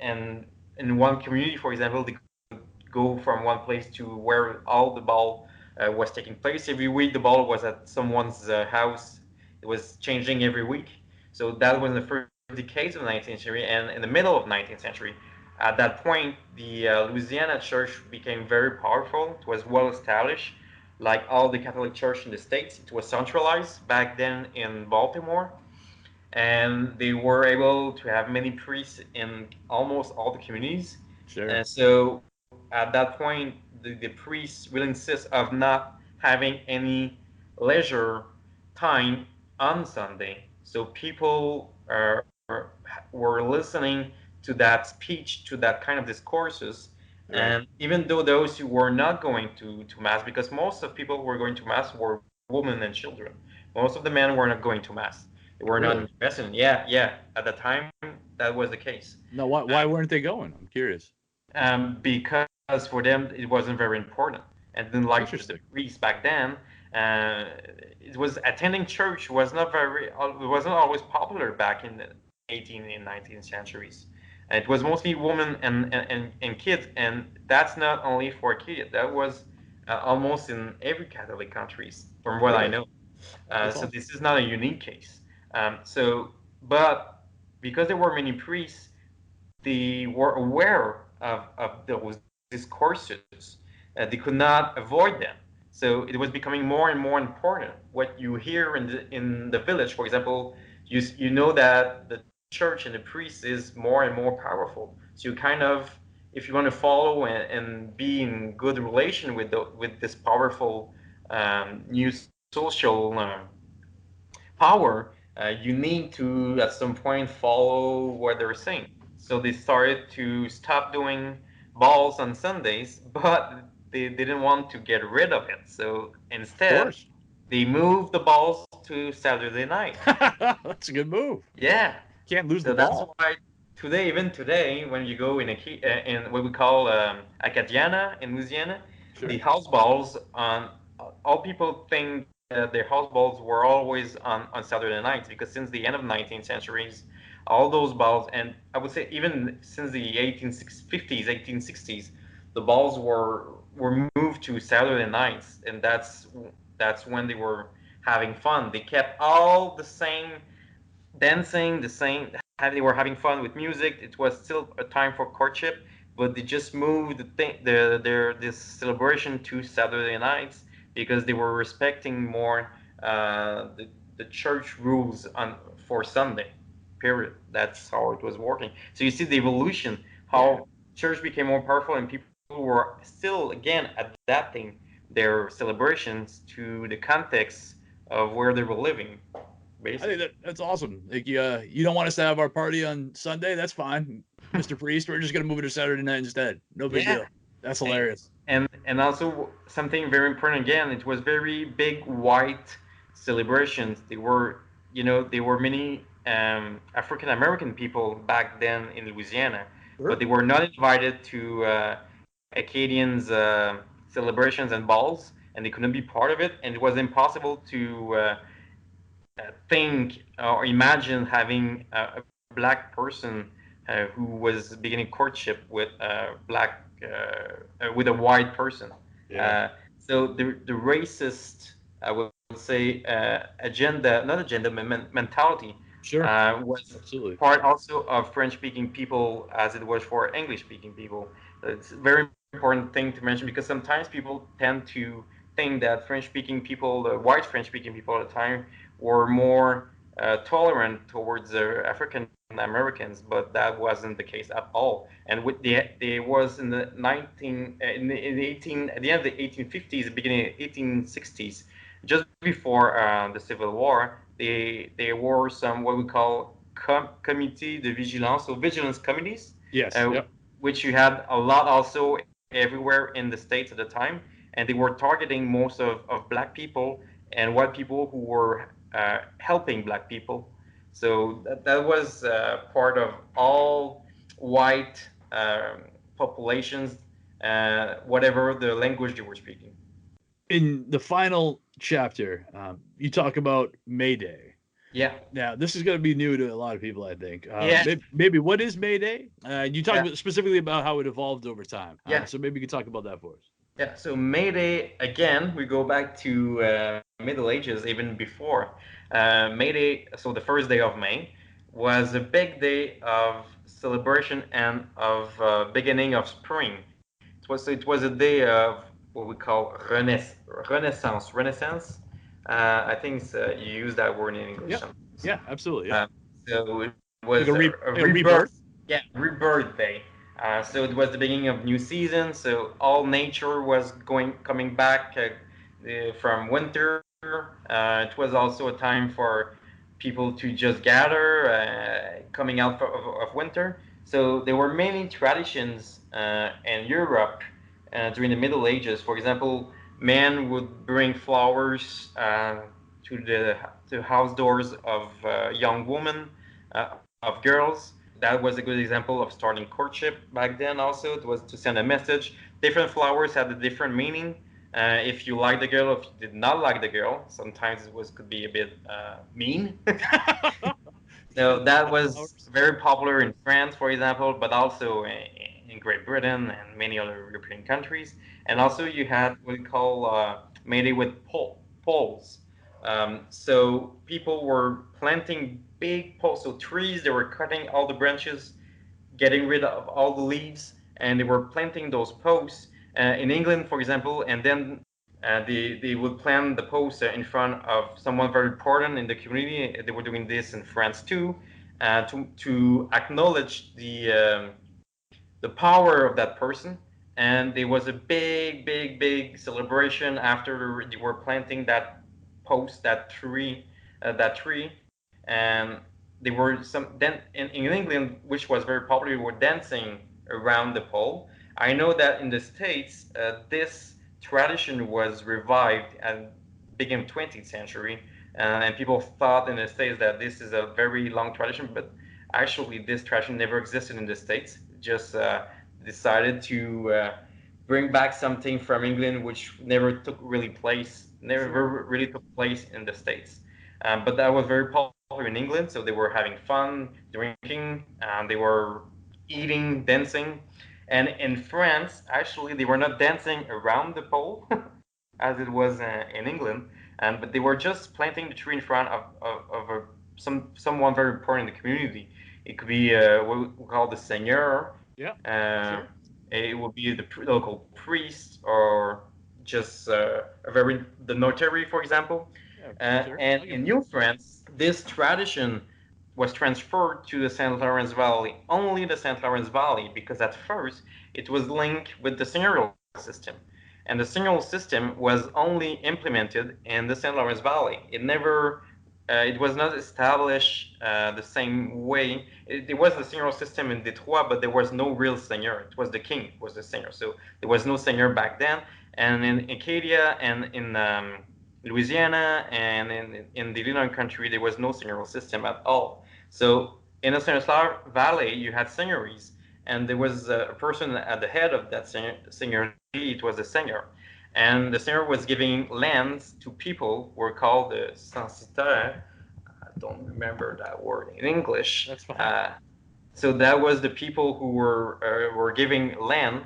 Speaker 4: and in one community, for example, they could go from one place to where all the ball was taking place. Every week, the ball was at someone's house. It was changing every week. So that was in the first decades of the 19th century, and in the middle of the 19th century. At that point, the Louisiana church became very powerful. It was well established, like all the Catholic Church in the States. It was centralized back then in Baltimore, and they were able to have many priests in almost all the communities.
Speaker 3: Sure.
Speaker 4: So at that point, the priests will insist of not having any leisure time on Sunday. So people were listening to that speech, to that kind of discourses.
Speaker 3: Right.
Speaker 4: And even though those who were not going to mass, because most of people who were going to mass were women and children. Most of the men were not going to mass. They were not
Speaker 3: Really?
Speaker 4: interested in. Yeah, yeah. At the time, that was the case.
Speaker 3: No, why weren't they going? I'm curious.
Speaker 4: Because for them it wasn't very important, and then like the
Speaker 3: Interesting.
Speaker 4: priests back then, it was attending church was not very. It wasn't always popular back in the 18th and 19th centuries. It was mostly women and kids, and that's not only for kids. That was almost in every Catholic countries, from what I
Speaker 3: Really?
Speaker 4: know.
Speaker 3: That's
Speaker 4: So
Speaker 3: awesome.
Speaker 4: this is not a unique case. But because there were many priests, they were aware of those discourses. They could not avoid them. So it was becoming more and more important. What you hear in the village, for example, you know that the church and the priest is more and more powerful. So you kind of, if you want to follow and be in good relation with this powerful new social power, you need to at some point follow what they're saying. So they started to stop doing balls on Sundays, but they didn't want to get rid of it. So
Speaker 3: Of
Speaker 4: instead,
Speaker 3: course.
Speaker 4: they moved the balls to Saturday night.
Speaker 3: That's a good move.
Speaker 4: Yeah.
Speaker 3: Can't lose
Speaker 4: So
Speaker 3: the
Speaker 4: that's
Speaker 3: ball.
Speaker 4: why today, even today, when you go in what we call Acadiana in Louisiana, the
Speaker 3: Sure.
Speaker 4: house balls on all people think that their house balls were always on Saturday nights because since the end of the 19th centuries, all those balls, and I would say even since the 1850s, 1860s, the balls were moved to Saturday nights, and that's when they were having fun. They kept all the same dancing, they were having fun with music. It was still a time for courtship, but they just moved this celebration to Saturday nights because they were respecting more the church rules on for Sunday. Period. That's how it was working. So you see the evolution,
Speaker 3: Yeah.
Speaker 4: how church became more powerful and people were still again adapting their celebrations to the context of where they were living,
Speaker 3: I think
Speaker 4: basically.
Speaker 3: that's awesome. Like, you don't want us to have our party on Sunday? That's fine, Mr. Priest. We're just gonna move it to Saturday night instead. No big
Speaker 4: Yeah,
Speaker 3: deal. That's hilarious.
Speaker 4: and also something very important again. It was very big white celebrations. There were many African American people back then in Louisiana, but
Speaker 3: Sure.
Speaker 4: they were not invited to Acadians' celebrations and balls, and they couldn't be part of it. And it was impossible to think or imagine having a black person who was beginning courtship with a black with a white person.
Speaker 3: Yeah.
Speaker 4: So the racist, I would say, agenda, not agenda, mentality
Speaker 3: Sure.
Speaker 4: was
Speaker 3: Absolutely.
Speaker 4: part also of French-speaking people as it was for English-speaking people. It's a very important thing to mention because sometimes people tend to think that French-speaking people, the white French-speaking people at the time, were more tolerant towards African Americans, but that wasn't the case at all. And with there was in the 19 in the 18 at the end of the 1850s, beginning of 1860s, just before the Civil War, there were some what we call comité de vigilance, so vigilance committees,
Speaker 3: Yes.
Speaker 4: uh,
Speaker 3: Yep.
Speaker 4: which you had a lot also everywhere in the states at the time, and they were targeting most of black people and white people who were helping black people. So that was part of all white populations, whatever the language they were speaking.
Speaker 3: In the final chapter, you talk about May Day.
Speaker 4: Yeah,
Speaker 3: Now, this is going to be new to a lot of people, I think.
Speaker 4: yeah,
Speaker 3: Maybe what is May Day? You talk
Speaker 4: yeah,
Speaker 3: about specifically about how it evolved over time.
Speaker 4: yeah.
Speaker 3: So maybe you could talk about that for us.
Speaker 4: Yeah, so May Day, again, we go back to Middle Ages, even before. May Day, so the first day of May, was a big day of celebration and of beginning of spring. It was a day of what we call renaissance. Renaissance, I think you use that word in English
Speaker 3: Yeah.
Speaker 4: sometimes.
Speaker 3: Yeah. Absolutely. Yeah.
Speaker 4: Uh, so it was a
Speaker 3: Like a
Speaker 4: rebirth.
Speaker 3: rebirth.
Speaker 4: Yeah, rebirth day. So it was the beginning of new season. So all nature was coming back from winter. It was also a time for people to just gather, coming out of winter. So there were many traditions in Europe during the Middle Ages. For example, men would bring flowers to the house doors of young women, of girls. That was a good example of starting courtship back then. Also, it was to send a message. Different flowers had a different meaning. If you liked the girl, if you did not like the girl, sometimes it was could be a bit mean. So that was
Speaker 3: Flowers.
Speaker 4: very popular in France, for example, but also in Great Britain and many other European countries. And also you had what we call May Day with poles. So people were planting big poles, so trees. They were cutting all the branches, getting rid of all the leaves, and they were planting those posts in England, for example, and then they would plant the posts in front of someone very important in the community. They were doing this in France too, to acknowledge the power of that person. And there was a big, big, big celebration after they were planting that post, that tree, and they were some then in England, which was very popular, were dancing around the pole. I know that in the States, this tradition was revived at beginning of 20th century, and people thought in the States that this is a very long tradition, but actually this tradition never existed in the States. Just decided to bring back something from England which never took really place, never really took place in the States. But that was very popular in England, so they were having fun, drinking, they were eating, dancing. And in France, actually, they were not dancing around the pole as it was in England, but they were just planting the tree in front of someone very important in the community. It could be what we call the seigneur.
Speaker 3: Yeah.
Speaker 4: Uh,
Speaker 3: Sure.
Speaker 4: it would be the local priest or just the notary, for example.
Speaker 3: Yeah. Sure.
Speaker 4: And
Speaker 3: I'll give
Speaker 4: in
Speaker 3: it that.
Speaker 4: New France, this tradition was transferred to the St. Lawrence Valley, only the St. Lawrence Valley, because at first it was linked with the seigneurial system. And the seigneurial system was only implemented in the St. Lawrence Valley. It was not established the same way. There was the seigneurial system in Detroit, but there was no real seigneur. It was the king was the seigneur. So there was no seigneur back then. And in Acadia and in Louisiana and in the Illinois country, there was no seigneurial system at all. So in the St. Lawrence Valley, you had seigneuries, and there was a person at the head of that seigneury. It was the seigneur, and the seigneur was giving lands to people who were called the censitaires. I don't remember that word in English.
Speaker 3: That's fine.
Speaker 4: So that was the people who were giving land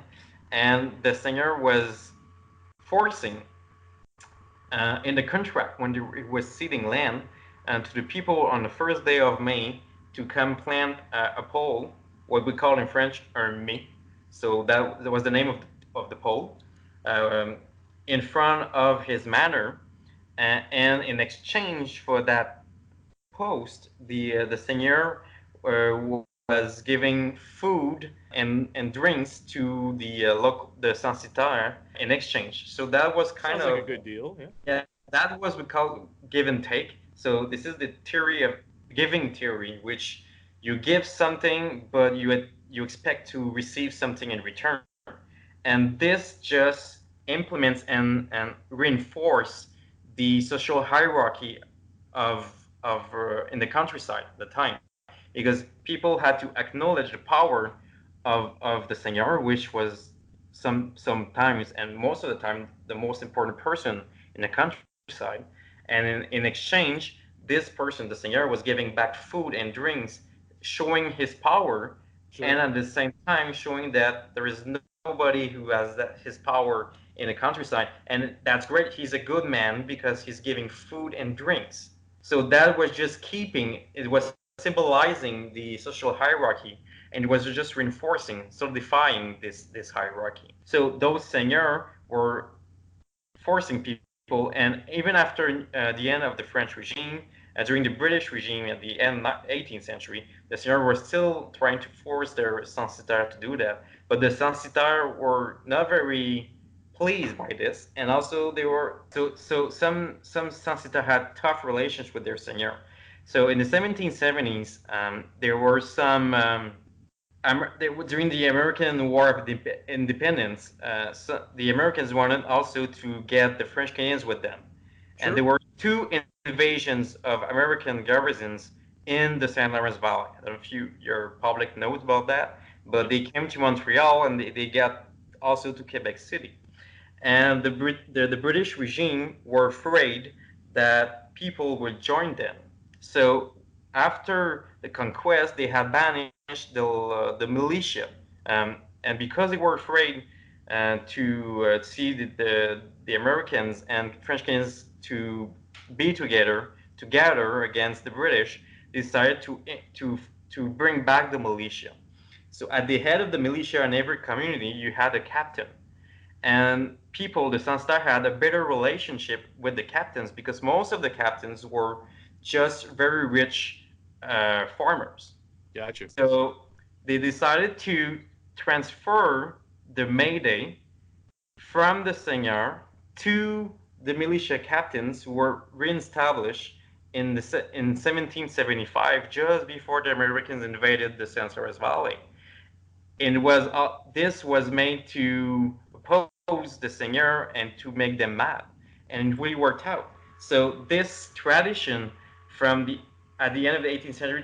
Speaker 4: and the seigneur was forcing in the contract when it was ceding land to the people on the first day of May to come plant a pole, what we call in French un mai. So that was the name of the pole, um, in front of his manor, and in exchange for that post, the seigneur was giving food and drinks to the censitaire in exchange. So that was kind
Speaker 3: Sounds
Speaker 4: of
Speaker 3: like a good deal. Yeah.
Speaker 4: yeah, that was we call give and take. So this is the theory of giving theory, which you give something, but you expect to receive something in return. And this just implements and reinforce the social hierarchy of in the countryside at the time, because people had to acknowledge the power of the seigneur, which was sometimes and most of the time the most important person in the countryside. And in exchange, this person, the seigneur, was giving back food and drinks, showing his power,
Speaker 3: Sure.
Speaker 4: and at the same time showing that there is nobody who has his power in the countryside. And that's great. He's a good man because he's giving food and drinks. So that was just it was symbolizing the social hierarchy, and it was just reinforcing, solidifying this hierarchy. So those seigneurs were forcing people, and even after the end of the French regime, during the British regime at the end of the 18th century, the seigneurs were still trying to force their censitaires to do that. But the censitaires were not very pleased by this, and also they were some censitaires had tough relations with their seigneur. So in the 1770s, there were some during the American War of Independence, so the Americans wanted also to get the French Canadians with them.
Speaker 3: Sure.
Speaker 4: And there were two invasions of American garrisons in the St. Lawrence Valley. I don't know if your public knows about that, but they came to Montreal and they got also to Quebec City. And the British regime were afraid that people would join them. So after the conquest, they had banished the militia, and because they were afraid to see the Americans and French Canadians to be together against the British, they decided to bring back the militia. So at the head of the militia in every community, you had a captain, and people, the Sunstar, had a better relationship with the captains because most of the captains were just very rich farmers.
Speaker 3: Gotcha.
Speaker 4: So they decided to transfer the May Day from the seigneur to the militia captains who were reestablished in 1775, just before the Americans invaded the St. Lawrence Valley. And this was made to oppose the seigneur and to make them mad, and it really worked out. So this tradition from the at the end of the 18th century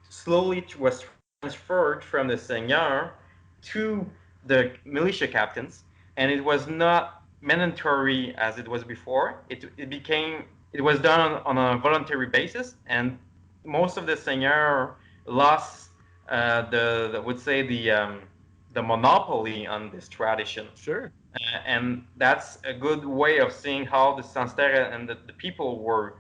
Speaker 4: slowly was transferred from the seigneur to the militia captains, and it was not mandatory as it was before. It was done on a voluntary basis, and most of the seigneur lost the would say the monopoly on this tradition.
Speaker 3: Sure.
Speaker 4: And that's a good way of seeing how the Sansterre and the people were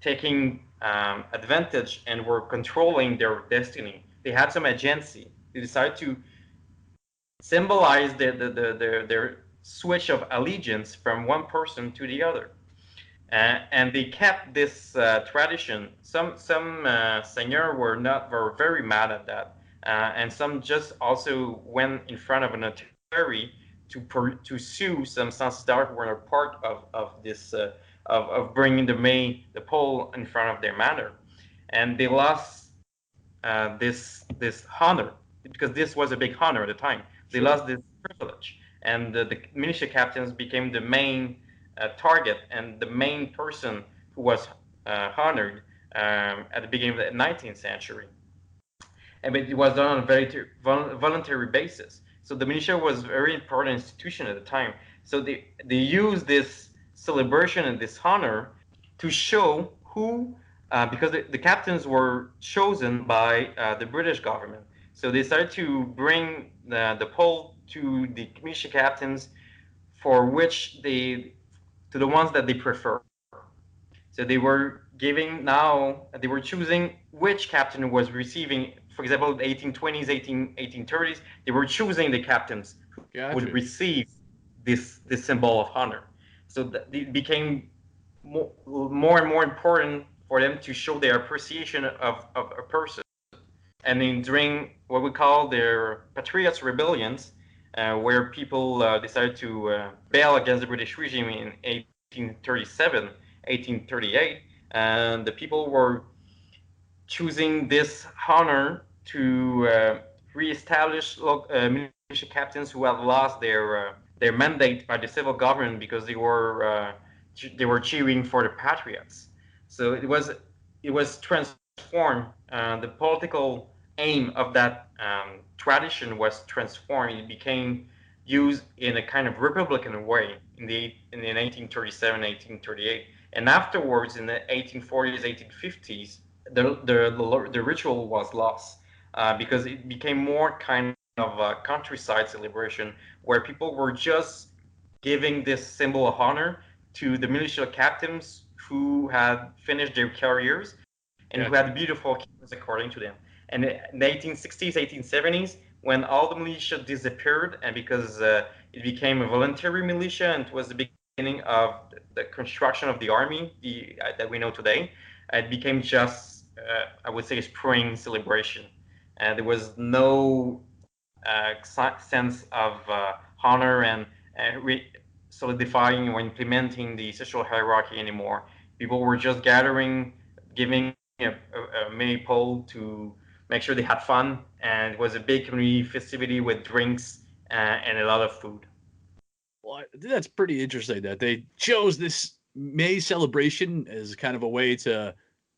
Speaker 4: taking advantage and were controlling their destiny. They had some agency. They decided to symbolize their switch of allegiance from one person to the other. And they kept this tradition. Some seigneurs were very mad at that, and some just also went in front of a notary to sue some censitaires who were a part of this of bringing the pole in front of their manor, and they lost this honor because this was a big honor at the time. They lost this privilege, and the militia captains became the main target and the main person who was honored at the beginning of the 19th century. And it was done on a very voluntary basis. So the militia was a very important institution at the time. So they used this celebration and this honor to show who, because the captains were chosen by the British government. So they started to bring the pole to the militia captains for which to the ones that they prefer. So they were choosing which captain was receiving, for example, the 1820s, 1830s, they were choosing the captains who would receive this symbol of honor. So it became more and more important for them to show their appreciation of a person. And then during what we call their Patriots Rebellions, where people decided to rebel against the British regime in 1837, 1838, and the people were choosing this honor to reestablish militia captains who had lost their mandate by the civil government because they were cheering for the patriots. So it was transformed. The political aim of that tradition was transformed. It became used in a kind of republican way in 1837, 1838, and afterwards in the 1840s, 1850s, the ritual was lost because it became more kind of a countryside celebration where people were just giving this symbol of honor to the militia captains who had finished their careers and who had beautiful killings according to them. And in the 1860s, 1870s, when all the militia disappeared and because it became a voluntary militia and it was the beginning of the construction of the army that we know today, it became just, I would say, a spring celebration. There was no sense of honor and solidifying or implementing the social hierarchy anymore. People were just gathering, giving a maypole to make sure they had fun, and it was a big community festivity with drinks and a lot of food.
Speaker 3: Well, I think that's pretty interesting that they chose this May celebration as kind of a way to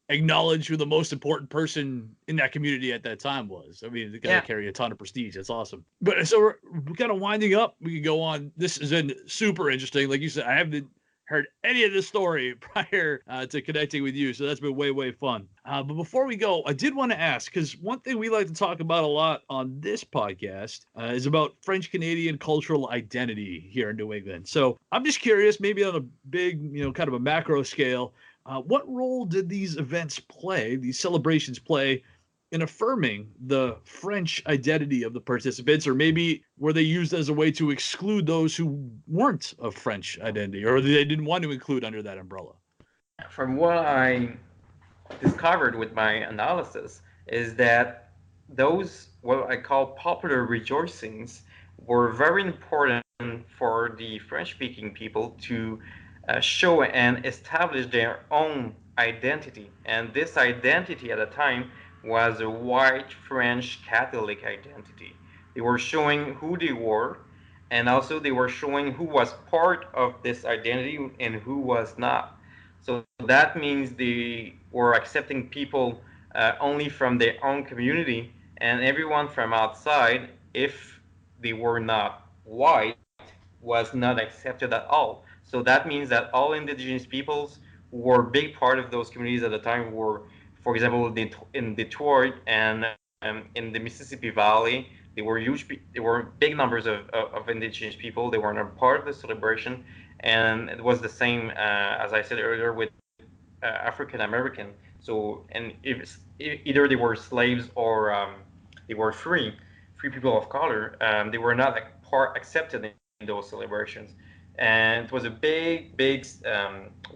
Speaker 3: acknowledge who the most important person in that community at that time was. I mean, they got to carry a ton of prestige. That's awesome. But so we're kind of winding up. We can go on. This has been super interesting. Like you said, I haven't heard any of this story prior to connecting with you. So that's been way, way fun. But before we go, I did want to ask, because one thing we like to talk about a lot on this podcast is about French Canadian cultural identity here in New England. So I'm just curious, maybe on a big, kind of a macro scale, what role did these events play, these celebrations play, in affirming the French identity of the participants, or maybe were they used as a way to exclude those who weren't of French identity, or they didn't want to include under that umbrella?
Speaker 4: From what I discovered with my analysis is that those, what I call popular rejoicings, were very important for the French-speaking people to show and establish their own identity. And this identity at the time was a white French Catholic identity. They were showing who they were, and also they were showing who was part of this identity and who was not. So that means they were accepting people only from their own community, and everyone from outside, if they were not white, was not accepted at all. So that means that all indigenous peoples who were a big part of those communities at the time were, for example, in Detroit and in the Mississippi Valley, there were big numbers of indigenous people. They were not part of the celebration, and it was the same as I said earlier with African American. So, and if either they were slaves or they were free people of color, they were not accepted in those celebrations. And it was a big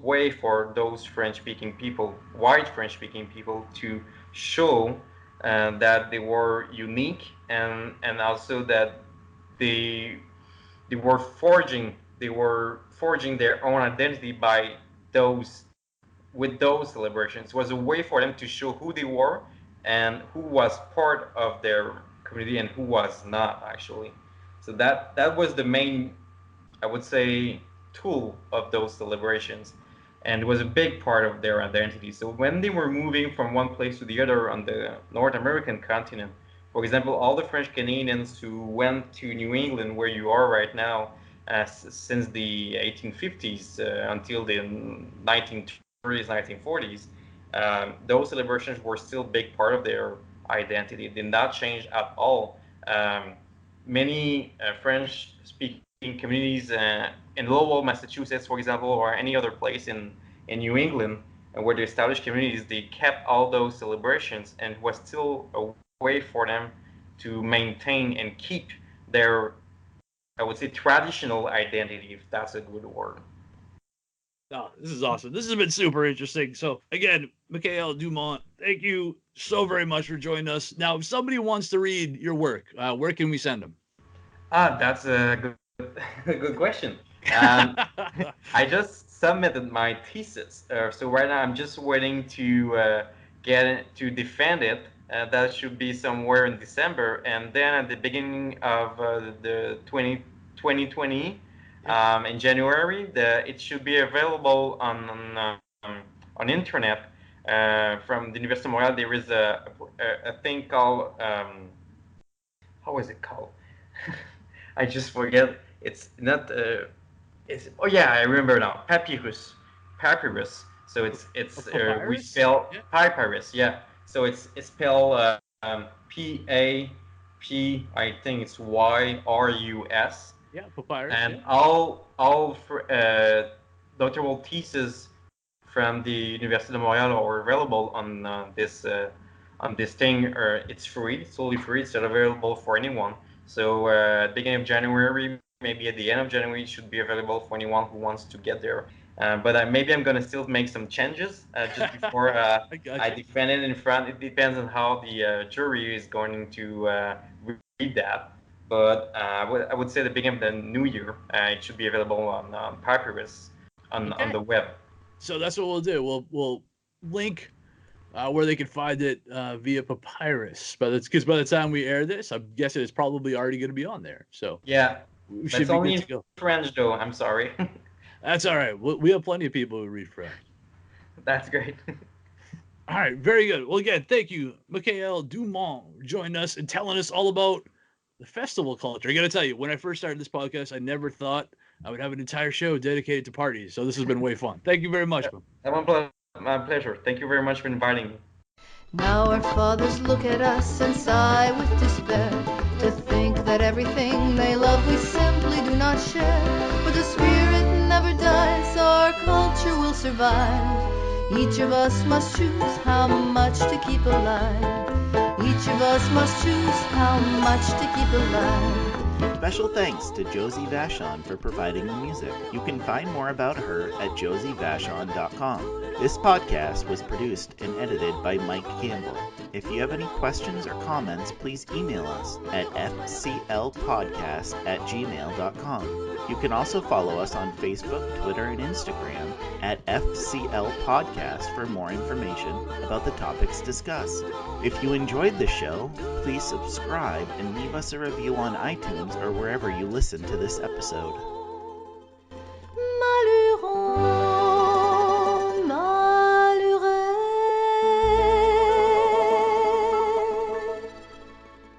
Speaker 4: way for those French-speaking people, white French-speaking people, to show that they were unique, and also that they were forging their own identity by those with those celebrations. It was a way for them to show who they were and who was part of their community and who was not, actually. So that was the main, I would say, tool of those celebrations, and it was a big part of their identity. So when they were moving from one place to the other on the North American continent, for example, all the French Canadians who went to New England, where you are right now, since the 1850s until the 1930s, 1940s, those celebrations were still a big part of their identity. It did not change at all. many French-speaking communities in Lowell, Massachusetts, for example, or any other place in New England, where they established communities, they kept all those celebrations, and it was still a way for them to maintain and keep their, I would say, traditional identity, if that's a good word.
Speaker 3: Oh, this is awesome. This has been super interesting. So again, Mikael Dumont, thank you so very much for joining us. Now, if somebody wants to read your work, where can we send them?
Speaker 4: That's a good, a good question. Um, I just submitted my thesis, so right now I'm just waiting to to defend it. That should be somewhere in December, and then at the beginning of the 2020, in January, it should be available on internet from the University of Montreal. There is a thing called how is it called? I just forget. It's not. It's oh yeah, I remember now. Papyrus. So we
Speaker 3: Papyrus?
Speaker 4: spell
Speaker 3: Yeah.
Speaker 4: papyrus. Yeah. So it's spelled P. I think it's YRUS.
Speaker 3: Yeah, papyrus.
Speaker 4: And
Speaker 3: Yeah.
Speaker 4: all doctoral theses from the University of Montreal are available on this thing. It's free, it's totally free. It's not available for anyone. So at the beginning of January, maybe at the end of January, it should be available for anyone who wants to get there. But maybe I'm gonna still make some changes just before
Speaker 3: I got
Speaker 4: I
Speaker 3: you.
Speaker 4: defend it in front. It depends on how the jury is going to read that. But I would say the beginning of the new year, it should be available on Papyrus on
Speaker 3: Okay.
Speaker 4: the web.
Speaker 3: So that's what we'll do. We'll link where they can find it via Papyrus. But it's because by the time we air this, I'm guessing it's probably already going to be on there. So
Speaker 4: Yeah,
Speaker 3: we should
Speaker 4: that's
Speaker 3: be
Speaker 4: only
Speaker 3: good
Speaker 4: in
Speaker 3: to go.
Speaker 4: French though. I'm sorry.
Speaker 3: That's all right. We have plenty of people who read French.
Speaker 4: That's great.
Speaker 3: All right, very good. Well, again, thank you, Mikael Dumont, joining us and telling us all about the festival culture. I got to tell you, when I first started this podcast, I never thought I would have an entire show dedicated to parties. So this has been way fun. Thank you very much, man.
Speaker 4: My pleasure. Thank you very much for inviting me.
Speaker 2: Now our fathers look at us and sigh with despair to think that everything they love we simply do not share. But the spirit never dies, our culture will survive. Each of us must choose how much to keep alive. Each of us must choose how much to keep alive.
Speaker 5: Special thanks to Josie Vachon for providing the music. You can find more about her at josievachon.com. This podcast was produced and edited by Mike Campbell. If you have any questions or comments, please email us at fclpodcast@gmail.com. You can also follow us on Facebook, Twitter, and Instagram at FCL Podcast for more information about the topics discussed. If you enjoyed the show, please subscribe and leave us a review on iTunes or wherever you listen to this episode.